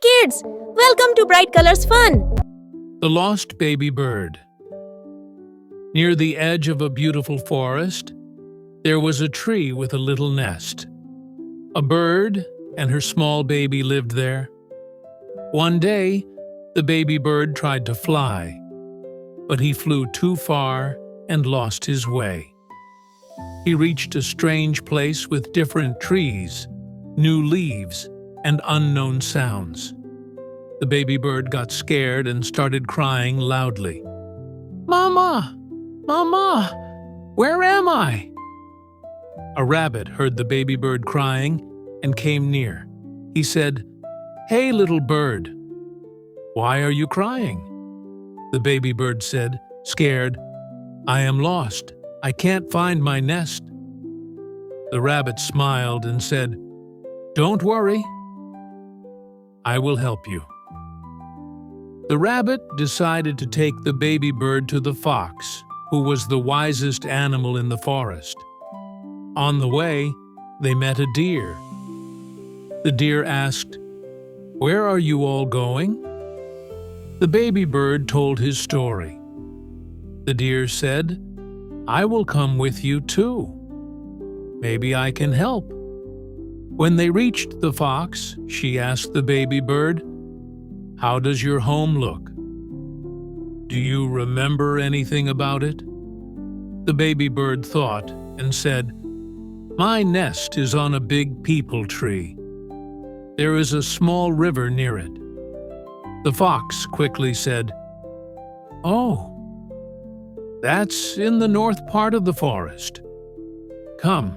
kids! Welcome to Bright Colors Fun! The Lost Baby Bird. Near the edge of a beautiful forest, there was a tree with a little nest. A bird and her small baby lived there. One day, the baby bird tried to fly, but he flew too far and lost his way. He reached a strange place with different trees, new leaves, and unknown sounds. The baby bird got scared and started crying loudly. "Mama! Mama! Where am I?" A rabbit heard the baby bird crying and came near. He said, "Hey, little bird, why are you crying?" The baby bird said, scared, "I am lost. I can't find my nest." The rabbit smiled and said, "Don't worry. I will help you." The rabbit decided to take the baby bird to the fox, who was the wisest animal in the forest. On the way, they met a deer. The deer asked, "Where are you all going?" The baby bird told his story. The deer said, "I will come with you too. Maybe I can help." When they reached the fox, she asked the baby bird, "How does your home look? Do you remember anything about it?" The baby bird thought and said, "My nest is on a big peepal tree. There is a small river near it." The fox quickly said, "Oh, that's in the north part of the forest. Come,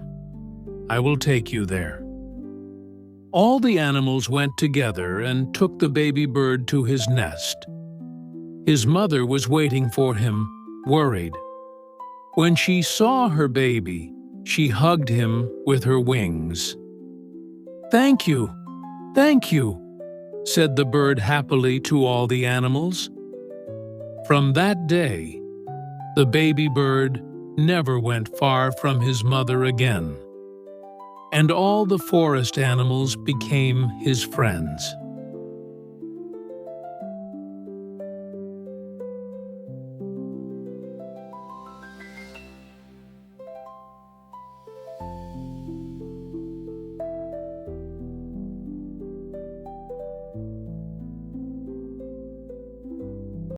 I will take you there." All the animals went together and took the baby bird to his nest. His mother was waiting for him, worried. When she saw her baby, she hugged him with her wings. "Thank you, thank you," said the bird happily to all the animals. From that day, the baby bird never went far from his mother again, and all the forest animals became his friends.